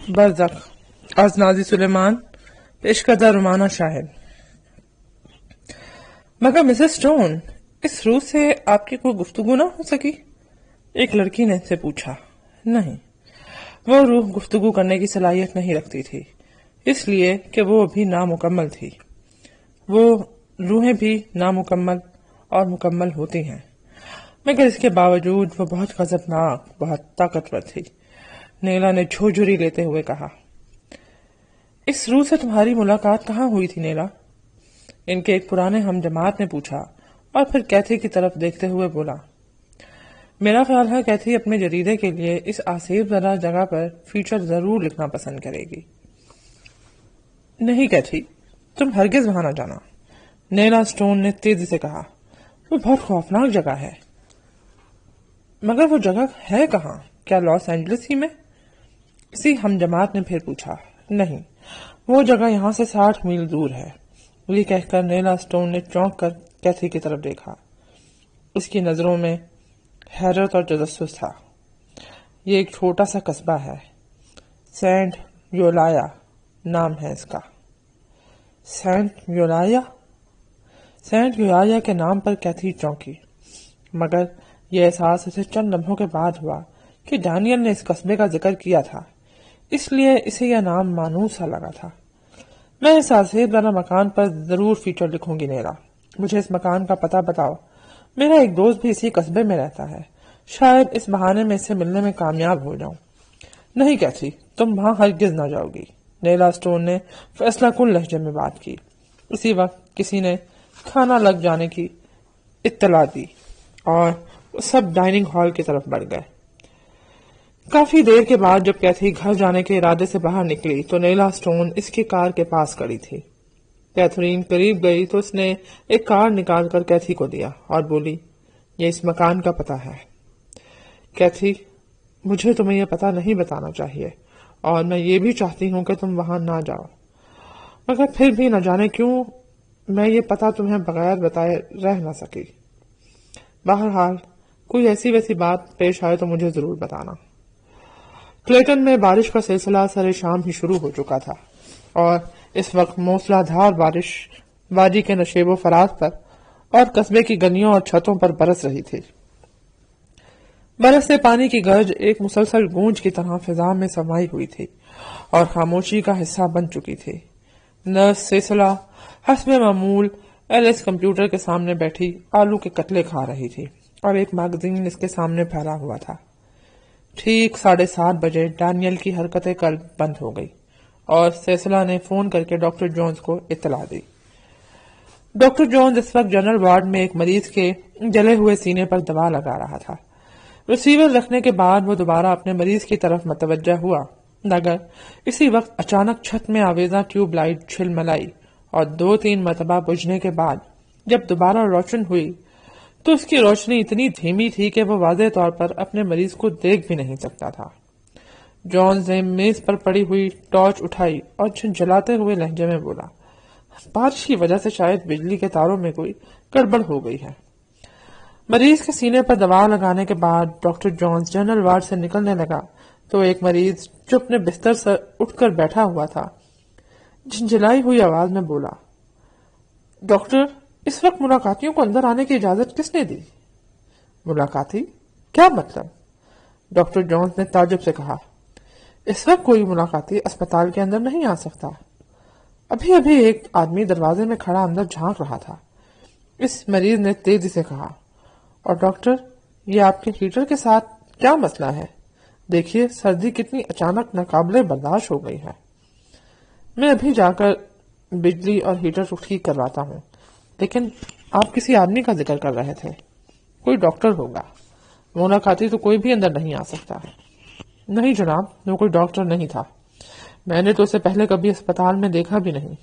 برزخ از نازی سلیمان پیش کردہ رومانہ شاہد۔ مگر مسز جون، اس روح سے آپ کی کوئی گفتگو نہ ہو سکی؟ ایک لڑکی نے اس سے پوچھا۔ نہیں، وہ روح گفتگو کرنے کی صلاحیت نہیں رکھتی تھی، اس لیے کہ وہ ابھی نامکمل تھی۔ وہ روحیں بھی نامکمل اور مکمل ہوتی ہیں، مگر اس کے باوجود وہ بہت غضبناک، بہت طاقتور تھی۔ نیلا نے جھوجھری لیتے ہوئے کہا، اس روح سے تمہاری ملاقات کہاں ہوئی تھی نیلا؟ ان کے ایک پرانے ہم جماعت نے پوچھا، اور پھر کیتھی کی طرف دیکھتے ہوئے بولا، میرا خیال ہے کیتھی اپنے جریدے کے لیے اس آسیب زدہ جگہ پر فیچر ضرور لکھنا پسند کرے گی۔ نہیں کیتھی، تم ہرگز وہاں نہ جانا، نیلا اسٹون نے تیزی سے کہا، وہ بہت خوفناک جگہ ہے۔ مگر وہ جگہ ہے کہاں؟ کیا لاس اینجلس ہی میں؟ اسی ہم جماعت نے پھر پوچھا۔ نہیں، وہ جگہ یہاں سے 60 میل دور ہے۔ یہ کہہ کر نیلا اسٹون نے چونک کر کیتھی کی طرف دیکھا۔ اس کی نظروں میں حیرت اور تجسس تھا۔ یہ ایک چھوٹا سا قصبہ ہے، سینٹ یولایا نام ہے اس کا۔ سینٹ یولایا؟ سینٹ یولایا کے نام پر کیتھی چونکی، مگر یہ احساس اسے چند لمحوں کے بعد ہوا کہ ڈینیل نے اس قصبے کا ذکر کیا تھا، اس لیے اسے یہ نام مانوس سا لگا تھا۔ میں اس آسیب والا مکان پر ضرور فیچر لکھوں گی نیلا، مجھے اس مکان کا پتہ بتاؤ۔ میرا ایک دوست بھی اسی قصبے میں رہتا ہے، شاید اس بہانے میں اس سے ملنے میں کامیاب ہو جاؤں۔ نہیں کیتھی، تم وہاں ہرگز نہ جاؤ گی، نیلا اسٹون نے فیصلہ کن لہجے میں بات کی۔ اسی وقت کسی نے کھانا لگ جانے کی اطلاع دی اور وہ سب ڈائننگ ہال کی طرف بڑھ گئے۔ کافی دیر کے بعد جب کیتھی گھر جانے کے ارادے سے باہر نکلی تو نیلا اسٹون اس کی کار کے پاس کھڑی تھی۔ کیتھرین قریب گئی تو اس نے ایک کارڈ نکال کر کیتھی کو دیا اور بولی، یہ اس مکان کا پتہ ہے۔ کیتھی، مجھے تمہیں یہ پتہ نہیں بتانا چاہیے، اور میں یہ بھی چاہتی ہوں کہ تم وہاں نہ جاؤ، مگر پھر بھی نہ جانے کیوں میں یہ پتہ تمہیں بغیر بتائے رہ نہ سکی۔ بہرحال کوئی ایسی ویسی بات پیش آئے تو مجھے ضرور بتانا۔ کلیٹن میں بارش کا سلسلہ سر شام ہی شروع ہو چکا تھا، اور اس وقت موسلا دھار بارش وادی کے نشیب و فراز پر اور قصبے کی گلیوں اور چھتوں پر برس رہی تھی۔ برس سے پانی کی گرج ایک مسلسل گونج کی طرح فضا میں سمائی ہوئی تھی اور خاموشی کا حصہ بن چکی تھی۔ نرس سیسلا حسب معمول ایلس کمپیوٹر کے سامنے بیٹھی آلو کے کتلے کھا رہی تھی اور ایک میگزین اس کے سامنے پھیلا ہوا تھا۔ ٹھیک 7:30 بجے ڈینیل کی حرکت قلب بند ہو گئی اور سیسلا نے فون کر کے ڈاکٹر جونز کو اطلاع دی۔ ڈاکٹر جونز اس وقت جنرل وارڈ میں ایک مریض کے جلے ہوئے سینے پر دوا لگا رہا تھا۔ ریسیور رکھنے کے بعد وہ دوبارہ اپنے مریض کی طرف متوجہ ہوا، مگر اسی وقت اچانک چھت میں آویزاں ٹیوب لائٹ جھلملائی اور 2-3 مرتبہ بجھنے کے بعد جب دوبارہ روشن ہوئی تو اس کی روشنی اتنی دھیمی تھی کہ وہ واضح طور پر اپنے مریض کو دیکھ بھی نہیں سکتا تھا۔ جونز نے میز پر پڑی ہوئی ٹارچ اٹھائی اور جھنجھلاتے ہوئے لہجے میں بولا، بارش کی وجہ سے شاید بجلی کے تاروں میں کوئی گڑبڑ ہو گئی ہے۔ مریض کے سینے پر دوا لگانے کے بعد ڈاکٹر جونز جنرل وارڈ سے نکلنے لگا تو ایک مریض جو اپنے بستر سے اٹھ کر بیٹھا ہوا تھا جھنجھلائی ہوئی آواز میں بولا، ڈاکٹر، اس وقت ملاقاتیوں کو اندر آنے کی اجازت کس نے دی؟ ملاقاتی؟ کیا مطلب؟ ڈاکٹر جونز نے تعجب سے کہا، اس وقت کوئی ملاقاتی اسپتال کے اندر نہیں آ سکتا۔ ابھی ایک آدمی دروازے میں کھڑا اندر جھانک رہا تھا، اس مریض نے تیزی سے کہا۔ اور ڈاکٹر، یہ آپ کے ہیٹر کے ساتھ کیا مسئلہ ہے؟ دیکھیے سردی کتنی اچانک ناقابل برداشت ہو گئی ہے۔ میں ابھی جا کر بجلی اور ہیٹر کو ٹھیک کرواتا ہوں، لیکن آپ کسی آدمی کا ذکر کر رہے تھے، کوئی ڈاکٹر ہوگا۔ ملاقاتی تو کوئی بھی اندر نہیں آ سکتا۔ نہیں جناب، وہ کوئی ڈاکٹر نہیں تھا، میں نے تو اسے پہلے کبھی اسپتال میں دیکھا بھی نہیں۔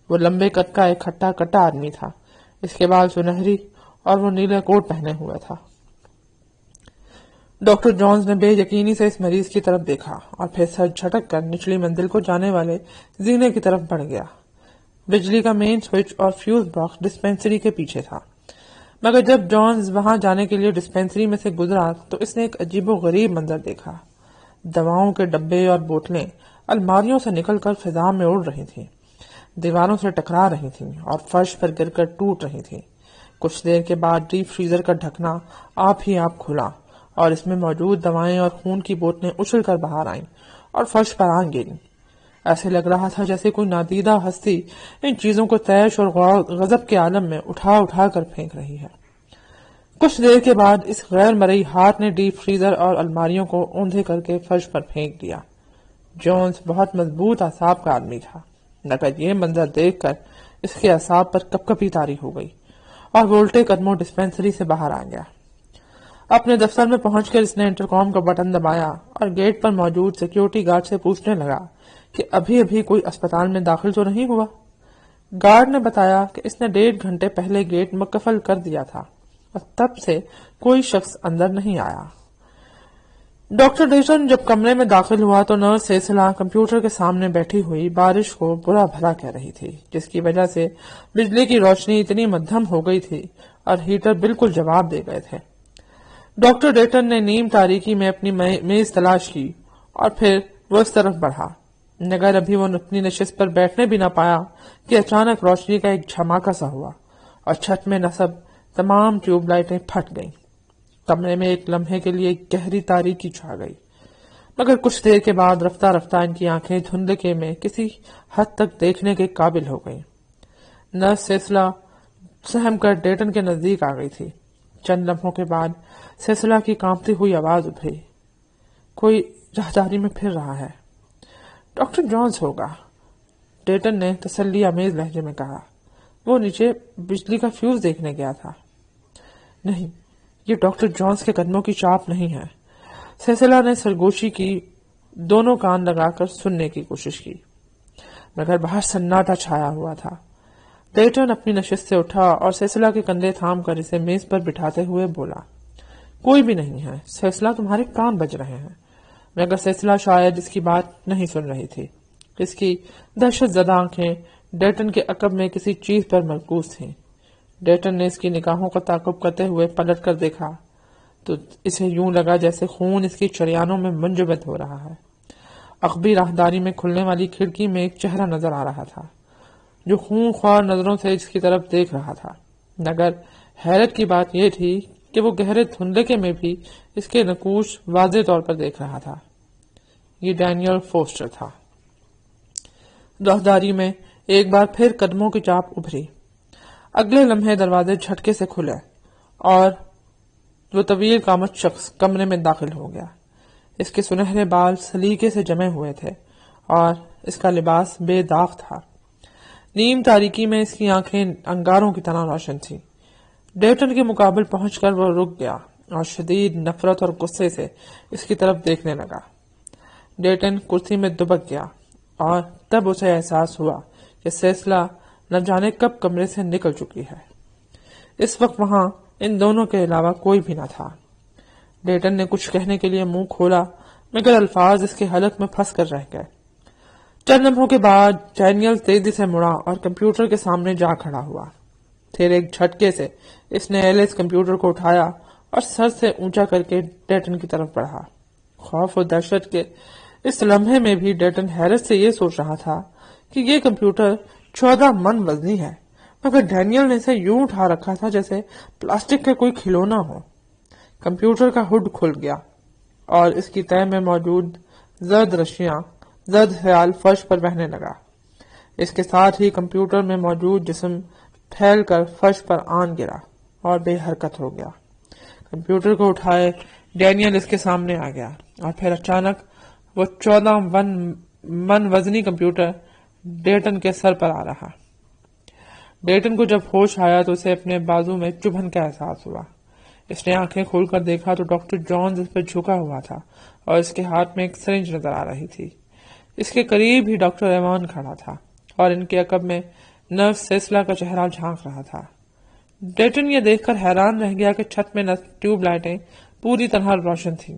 وہ لمبے قد کا ایک ہٹا کٹا آدمی تھا، اس کے بال سنہری اور وہ نیلے کوٹ پہنے ہوئے تھا۔ ڈاکٹر جونز نے بے یقینی سے اس مریض کی طرف دیکھا اور پھر سر جھٹک کر نچلی منزل کو جانے والے زینے کی طرف بڑھ گیا۔ بجلی کا مین سوئچ اور فیوز باکس ڈسپینسری کے پیچھے تھا، مگر جب جونز وہاں جانے کے لیے ڈسپینسری میں سے گزرا تو اس نے ایک عجیب و غریب منظر دیکھا۔ دواؤں کے ڈبے اور بوتلیں الماریوں سے نکل کر فضا میں اڑ رہی تھیں، دیواروں سے ٹکرا رہی تھیں اور فرش پر گر کر ٹوٹ رہی تھیں۔ کچھ دیر کے بعد ڈیپ فریزر کا ڈھکنا آپ ہی آپ کھلا اور اس میں موجود دوائیں اور خون کی بوتلیں اچھل کر باہر آئیں اور فرش پر آ گریں۔ ایسے لگ رہا تھا جیسے کوئی نادیدہ ہستی ان چیزوں کو تیش اور غضب کے عالم میں اٹھا اٹھا کر پھینک رہی ہے۔ کچھ دیر کے بعد اس غیر مرئی ہاتھ نے ڈیپ فریزر اور الماریوں کو اوندھے کر کے فرش پر پھینک دیا۔ جونز بہت مضبوط اعصاب کا آدمی تھا، مگر یہ منظر دیکھ کر اس کے اعصاب پر کپکپی طاری ہو گئی اور وہ الٹے قدموں ڈسپینسری سے باہر آ گیا۔ اپنے دفتر میں پہنچ کر اس نے انٹرکام کا بٹن دبایا اور گیٹ پر موجود سیکیورٹی گارڈ سے پوچھنے لگا کہ ابھی کوئی اسپتال میں داخل تو نہیں ہوا۔ گارڈ نے بتایا کہ اس نے 1.5 گھنٹے پہلے گیٹ مقفل کر دیا تھا اور تب سے کوئی شخص اندر نہیں آیا۔ ڈاکٹر ڈیٹن جب کمرے میں داخل ہوا تو نرس سیسلا کمپیوٹر کے سامنے بیٹھی ہوئی بارش کو برا بھلا کہہ رہی تھی، جس کی وجہ سے بجلی کی روشنی اتنی مدھم ہو گئی تھی اور ہیٹر بالکل جواب دے گئے تھے۔ ڈاکٹر ڈیٹن نے نیم تاریکی میں اپنی میز تلاش کی اور پھر وہ اس طرف بڑھا، مگر ابھی وہ اپنی نشست پر بیٹھنے بھی نہ پایا کہ اچانک روشنی کا ایک جھماکا سا ہوا اور چھت میں نصب تمام ٹیوب لائٹیں پھٹ گئیں۔ کمرے میں ایک لمحے کے لیے گہری تاریکی چھا گئی، مگر کچھ دیر کے بعد رفتہ رفتہ ان کی آنکھیں دھندلے میں کسی حد تک دیکھنے کے قابل ہو گئیں۔ نرس سیسلا سہم کر ڈیٹن کے نزدیک آ گئی تھی۔ چند لمحوں کے بعد سیسلا کی کانپتی ہوئی آواز ابھری، کوئی راہداری میں پھر رہا ہے۔ ڈاکٹر جونز ہوگا، ڈیٹن نے تسلی آمیز لہجے میں کہا۔ وہ نیچے بجلی کا فیوز دیکھنے گیا تھا۔ نہیں، یہ ڈاکٹر جونز کے قدموں کی چاپ نہیں ہے۔ سیسلا نے سرگوشی کی، دونوں کان لگا کر سننے کی کوشش کی، مگر باہر سناٹا چھایا ہوا تھا۔ ڈیٹن اپنی نشست سے اٹھا اور سیسلا کے کندھے تھام کر اسے میز پر بٹھاتے ہوئے بولا، کوئی بھی نہیں ہے سیسلا، تمہارے کان بج رہے ہیں۔ مگر سیسلا شاید اس کی بات نہیں سن رہی تھی۔ اس کی دہشت زدہ آنکھیں ڈیٹن کے عقب میں کسی چیز پر مرکوز تھیں۔ ڈیٹن نے اس کی نگاہوں کا تعاقب کرتے ہوئے پلٹ کر دیکھا تو اسے یوں لگا جیسے خون اس کی شریانوں میں منجمد ہو رہا ہے۔ عقبی راہداری میں کھلنے والی کھڑکی میں ایک چہرہ نظر آ رہا تھا جو خون خوار نظروں سے اس کی طرف دیکھ رہا تھا، مگر حیرت کی بات یہ تھی کہ وہ گہرے دھندلے میں بھی اس کے نقوش واضح طور پر دیکھ رہا تھا۔ یہ ڈینیل فوسٹر تھا۔ راہداری میں ایک بار پھر قدموں کی چاپ ابھری۔ اگلے لمحے دروازے جھٹکے سے کھلے اور وہ طویل قامت شخص کمرے میں داخل ہو گیا۔ اس کے سنہرے بال سلیقے سے جمے ہوئے تھے اور اس کا لباس بے داغ تھا۔ نیم تاریکی میں اس کی آنکھیں انگاروں کی طرح روشن تھیں۔ ڈیٹن کے مقابل پہنچ کر وہ رک گیا اور شدید نفرت اور غصے سے اس کی طرف دیکھنے لگا۔ ڈیٹن کرسی میں دبک گیا اور تب اسے احساس ہوا کہ سیسلا نہ جانے کب کمرے سے نکل چکی ہے۔ اس وقت وہاں ان دونوں کے علاوہ کوئی بھی نہ تھا۔ ڈیٹن نے کچھ کہنے کے لیے منہ کھولا، مگر الفاظ اس کے حلق میں پھنس کر رہ گئے۔ چند لمحوں کے بعد ڈینیل تیزی سے مڑا اور کمپیوٹر کے سامنے جا کھڑا ہوا۔ پھر ایک جھٹکے سے اس نے ایلس کمپیوٹر کو اٹھایا اور سر سے اونچا کر کے ڈیٹن کی طرف بڑھا۔ خوف و دہشت کے اس لمحے میں بھی ڈیٹن حیرت سے یہ سوچ رہا تھا کہ یہ کمپیوٹر 14 من وزنی ہے، مگر ڈینیل نے اسے یوں اٹھا رکھا تھا جیسے پلاسٹک کا کوئی کھلونا ہو۔ کمپیوٹر کا ہڈ کھل گیا اور اس کی تہہ میں موجود زرد خیال فرش پر بہنے لگا۔ اس کے ساتھ ہی کمپیوٹر میں موجود جسم پھیل کر فرش پر آن گرا اور بے حرکت ہو گیا۔ کمپیوٹر کو اٹھائے ڈینیل اس کے سامنے آ گیا اور پھر اچانک وہ 14 من وزنی کمپیوٹر ڈیٹن کے سر پر آ رہا۔ ڈیٹن کو جب ہوش آیا تو اسے اپنے بازو میں چبھن کا احساس ہوا۔ اس نے آنکھیں کھول کر دیکھا تو ڈاکٹر جونز اس پر جھکا ہوا تھا اور اس کے ہاتھ میں ایک سرنج نظر آ رہی تھی۔ اس کے قریب ہی ڈاکٹر ایوان کھڑا تھا اور ان کے عقب میں نرس سیسلا کا چہرہ جھانک رہا تھا۔ ڈیٹن یہ دیکھ کر حیران رہ گیا کہ چھت میں ٹیوب لائٹیں پوری طرح روشن تھیں،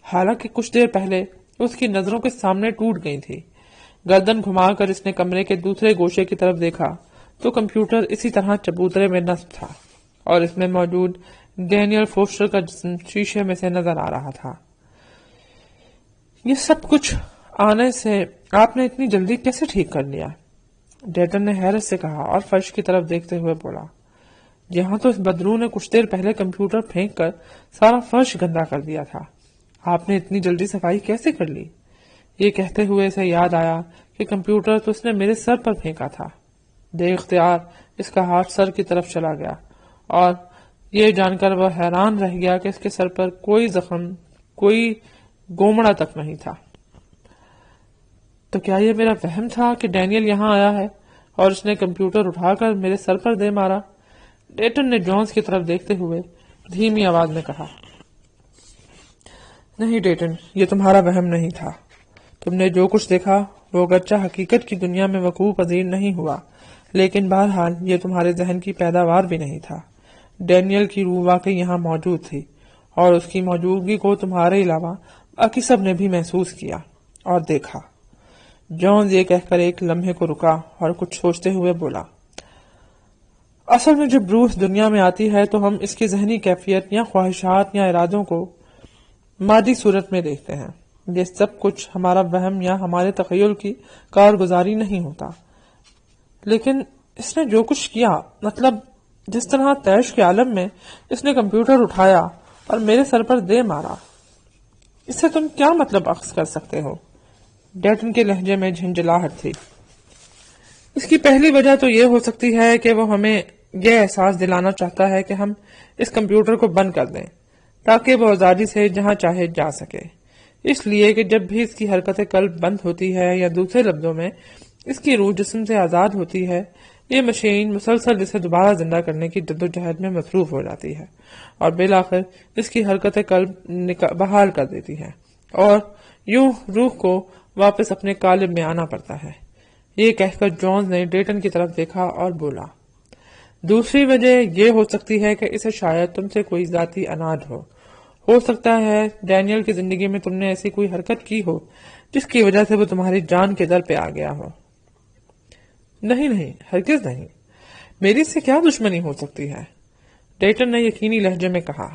حالانکہ کچھ دیر پہلے اس کی نظروں کے سامنے ٹوٹ گئی تھی۔ گردن گھما کر اس نے کمرے کے دوسرے گوشے کی طرف دیکھا تو کمپیوٹر اسی طرح چبوترے میں نصب تھا اور اس میں موجود ڈینیل فوسٹر کا جسم شیشے میں سے نظر آ رہا تھا۔ یہ سب کچھ آنے سے آپ نے اتنی جلدی کیسے ٹھیک کر لیا؟ ڈیٹن نے حیرت سے کہا اور فرش کی طرف دیکھتے ہوئے بولا، یہاں تو اس بدرو نے کچھ دیر پہلے کمپیوٹر پھینک کر سارا فرش گندا کر دیا تھا، آپ نے اتنی جلدی صفائی کیسے کر لی؟ یہ کہتے ہوئے اسے یاد آیا کہ کمپیوٹر تو اس نے میرے سر پر پھینکا تھا۔ بے اختیار اس کا ہاتھ سر کی طرف چلا گیا اور یہ جان کر وہ حیران رہ گیا کہ اس کے سر پر کوئی زخم، کوئی گومڑا تک نہیں تھا۔ تو کیا یہ میرا وہم تھا کہ ڈینیل یہاں آیا ہے اور اس نے کمپیوٹر اٹھا کر میرے سر پر دے مارا؟ ڈیٹن نے جونز کی طرف دیکھتے ہوئے دھیمی آواز میں کہا۔ نہیں ڈیٹن، یہ تمہارا وہم نہیں تھا۔ تم نے جو کچھ دیکھا وہ اگرچہ حقیقت کی دنیا میں وقوع پذیر نہیں ہوا، لیکن بہرحال یہ تمہارے ذہن کی پیداوار بھی نہیں تھا۔ ڈینیل کی روح واقعی یہاں موجود تھی اور اس کی موجودگی کو تمہارے علاوہ باقی سب نے بھی محسوس کیا اور دیکھا۔ جونز یہ کہہ کر ایک لمحے کو رکا اور کچھ سوچتے ہوئے بولا، اصل میں جب روح دنیا میں آتی ہے تو ہم اس کی ذہنی کیفیت یا خواہشات یا ارادوں کو مادی صورت میں دیکھتے ہیں۔ یہ سب کچھ ہمارا وہم یا ہمارے تخیل کی کارگزاری نہیں ہوتا، لیکن اس نے جو کچھ کیا، مطلب جس طرح تیش کے عالم میں اس نے کمپیوٹر اٹھایا اور میرے سر پر دے مارا، اس سے تم کیا مطلب اخذ کر سکتے ہو؟ ڈیٹن کے لہجے میں جھنجھلاہٹ تھی۔ اس کی پہلی وجہ تو یہ ہو سکتی ہے کہ وہ ہمیں یہ احساس دلانا چاہتا ہے کہ ہم اس کمپیوٹر کو بند کر دیں تاکہ وہ آزادی سے جہاں چاہے جا سکے، اس لیے کہ جب بھی اس کی حرکت قلب بند ہوتی ہے یا دوسرے لفظوں میں اس کی روح جسم سے آزاد ہوتی ہے، یہ مشین مسلسل اسے دوبارہ زندہ کرنے کی جدوجہد میں مصروف ہو جاتی ہے اور بالآخر اس کی حرکت قلب بحال کر دیتی ہے اور یوں روح کو واپس اپنے قالب میں آنا پڑتا ہے۔ یہ کہہ کر جونز نے ڈیٹن کی طرف دیکھا اور بولا، دوسری وجہ یہ ہو سکتی ہے کہ اسے شاید تم سے کوئی ذاتی اناج ہو سکتا ہے ڈینیل کی زندگی میں تم نے ایسی کوئی حرکت کی ہو جس کی وجہ سے وہ تمہاری جان کے در پہ آ گیا ہو۔ نہیں، ہرگز نہیں، میری اس سے کیا دشمنی ہو سکتی ہے؟ ڈیٹن نے یقینی لہجے میں کہا،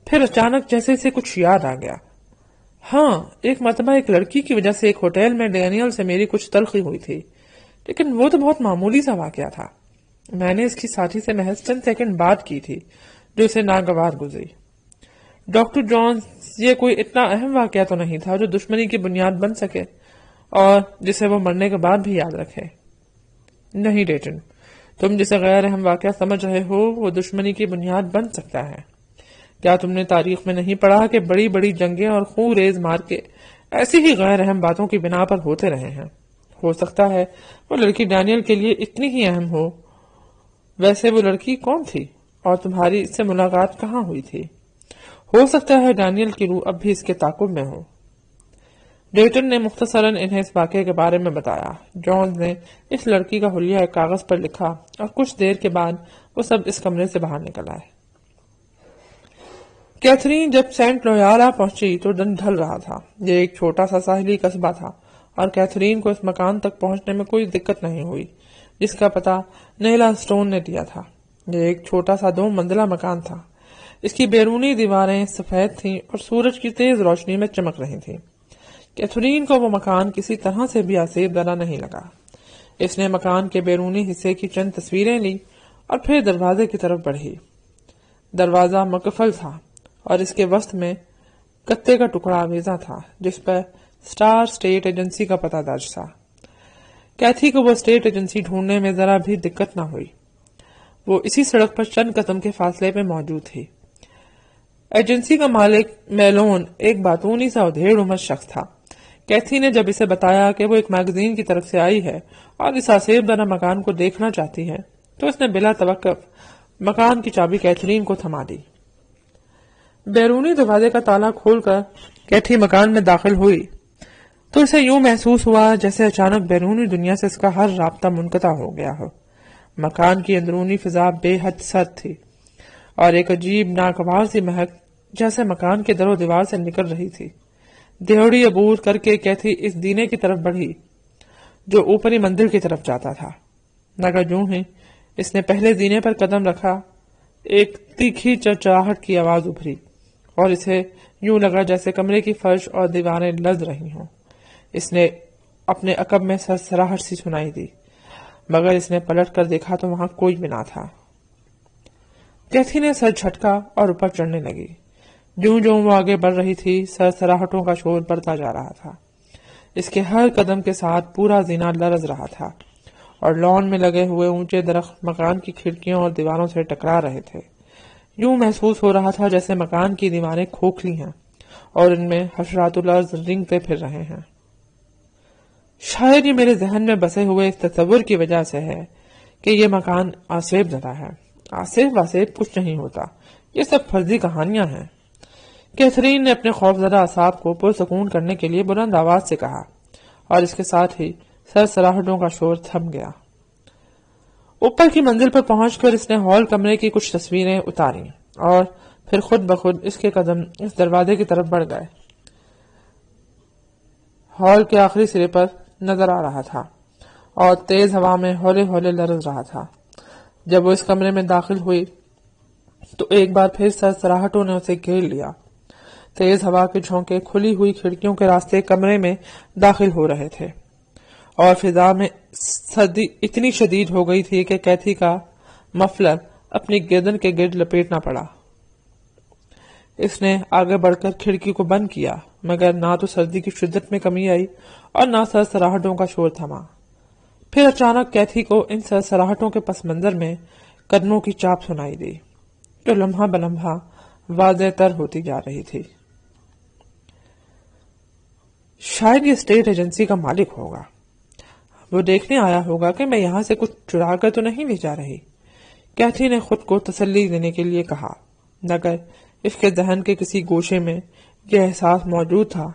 پھر اچانک جیسے اسے کچھ یاد آ گیا۔ ہاں، ایک مرتبہ ایک لڑکی کی وجہ سے ایک ہوٹل میں ڈینیل سے میری کچھ تلخی ہوئی تھی، لیکن وہ تو بہت معمولی سا واقعہ تھا۔ میں نے اس کی ساتھی سے محض چند سیکنڈ بات کی تھی جو اسے ناگوار گزری۔ ڈاکٹر جونز، یہ کوئی اتنا اہم واقعہ تو نہیں تھا جو دشمنی کی بنیاد بن سکے اور جسے وہ مرنے کے بعد بھی یاد رکھے۔ نہیں ڈیٹن، تم جسے غیر اہم واقعہ سمجھ رہے ہو وہ دشمنی کی بنیاد بن سکتا ہے۔ کیا تم نے تاریخ میں نہیں پڑھا کہ بڑی بڑی جنگیں اور خون ریز مار کے ایسی ہی غیر اہم باتوں کی بنا پر ہوتے رہے ہیں؟ ہو سکتا ہے وہ لڑکی ڈینیل کے لیے اتنی ہی اہم ہو۔ ویسے وہ لڑکی کون تھی اور تمہاری اس سے ملاقات کہاں ہوئی تھی؟ ہو سکتا ہے ڈینیل کی روح اب بھی اس کے تعاقب میں ہو۔ ڈیٹن نے مختصراً انہیں اس واقعے کے بارے میں بتایا۔ جونز نے اس لڑکی کا حلیہ ایک کاغذ پر لکھا اور کچھ دیر کے بعد وہ سب اس کمرے سے باہر نکل آئے۔ کیتھرین جب سینٹ لویارا پہنچی تو دن ڈھل رہا تھا۔ یہ ایک چھوٹا سا ساحلی قصبہ تھا اور کیتھرین کو اس مکان تک پہنچنے میں کوئی دقت نہیں ہوئی جس کا پتہ نیلا اسٹون نے دیا تھا۔ یہ ایک چھوٹا سا 2 منزلہ مکان تھا۔ اس کی بیرونی دیواریں سفید تھیں اور سورج کی تیز روشنی میں چمک رہی تھیں۔ کیتھرین کو وہ مکان کسی طرح سے بھی آسیب زدہ نہیں لگا۔ اس نے مکان کے بیرونی حصے کی چند تصویریں لی اور پھر دروازے کی طرف بڑھی۔ دروازہ مقفل تھا اور اس کے وسط میں گتے کا ٹکڑا آویزاں تھا جس پر سٹار اسٹیٹ ایجنسی کا پتہ درج تھا۔ کیتھی کو وہ اسٹیٹ ایجنسی ڈھونڈنے میں ذرا بھی دقت نہ ہوئی۔ وہ اسی سڑک پر چند قدم کے فاصلے پہ موجود تھی۔ ایجنسی کا مالک میلون ایک باتونی سا ادھیڑ عمر شخص تھا۔ کیتھی نے جب اسے بتایا کہ وہ ایک میگزین کی طرف سے آئی ہے اور اس آسیب زدہ مکان کو دیکھنا چاہتی ہے تو اس نے بلا توقف مکان کی چابی کیتھرین کو تھما دی۔ بیرونی دروازے کا تالا کھول کر کیتھی مکان میں داخل ہوئی تو اسے یوں محسوس ہوا جیسے اچانک بیرونی دنیا سے اس کا ہر رابطہ منقطع ہو گیا ہو۔ مکان کی اندرونی فضا بے حد سرد تھی اور ایک عجیب ناگوار سی مہک جیسے مکان کے در و دیوار سے نکل رہی تھی۔ دیوڑی عبور کر کے کیتھی اس دینے کی طرف بڑھی جو اوپری مندر کی طرف جاتا تھا۔ مگر جوں ہی اس نے پہلے دینے پر قدم رکھا ایک تیکھی چرچراہٹ کی آواز ابھری اور اسے یوں لگا جیسے کمرے کی فرش اور دیواریں لرز رہی ہوں۔ اس نے اپنے عقب میں سرسراہٹ سی سنائی دی، مگر اس نے پلٹ کر دیکھا تو وہاں کوئی بھی نہ تھا۔ کیتھی نے سر جھٹکا اور اوپر چڑھنے لگی۔ جوں جوں وہ آگے بڑھ رہی تھی، سرسراہٹوں کا شور بڑھتا جا رہا تھا۔ اس کے ہر قدم کے ساتھ پورا زینہ لرز رہا تھا، اور لان میں لگے ہوئے اونچے درخت مکان کی کھڑکیوں اور دیواروں سے ٹکرا رہے تھے۔ یوں محسوس ہو رہا تھا جیسے مکان کی دیواریں کھوکھلی ہیں اور ان میں حشرات الارض رینگتے پھر رہے ہیں۔ شاید یہ میرے ذہن میں بسے ہوئے اس تصور کی وجہ سے ہے کہ یہ مکان آسیب زدہ ہے۔ آسیب کچھ نہیں ہوتا، یہ سب فرضی کہانیاں ہیں۔ کیتھرین نے اپنے خوفزدہ اعصاب کو پرسکون کرنے کے لیے بلند آواز سے کہا، اور اس کے ساتھ ہی سرسراہٹوں کا شور تھم گیا۔ اوپر کی منزل پر پہنچ کر اس نے ہال کمرے کی کچھ تصویریں اتاری اور پھر خود بخود اس کے قدم اس دروازے کی طرف بڑھ گئے۔ ہال کے آخری سرے پر نظر آ رہا تھا اور تیز ہوا میں ہولے ہولے لرز رہا تھا۔ جب وہ اس کمرے میں داخل ہوئی تو ایک بار پھر سرسراہٹوں نے اسے گھیر لیا۔ تیز ہوا کے جھونکے کھلی ہوئی کھڑکیوں کے راستے کمرے میں داخل ہو رہے تھے، اور فضا میں سردی اتنی شدید ہو گئی تھی کہ کیتھی کا مفلر اپنی گردن کے گرد لپیٹنا پڑا۔ اس نے آگے بڑھ کر کھڑکی کو بند کیا، مگر نہ تو سردی کی شدت میں کمی آئی اور نہ سرسراہٹوں کا شور تھما۔ پھر اچانک کیتھی کو ان سرسراہٹوں کے پس منظر میں قدموں کی چاپ سنائی دی، جو لمحہ بلمحہ واضح تر ہوتی جا رہی تھی۔ شاید یہ اسٹیٹ ایجنسی کا مالک ہوگا۔ وہ دیکھنے آیا ہوگا کہ میں یہاں سے کچھ چرا کر تو نہیں لے جا رہی، کیتھی نے خود کو تسلی دینے کے لیے کہا، مگر اس کے ذہن کے کسی گوشے میں یہ احساس موجود تھا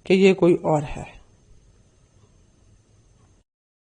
کہ یہ کوئی اور ہے۔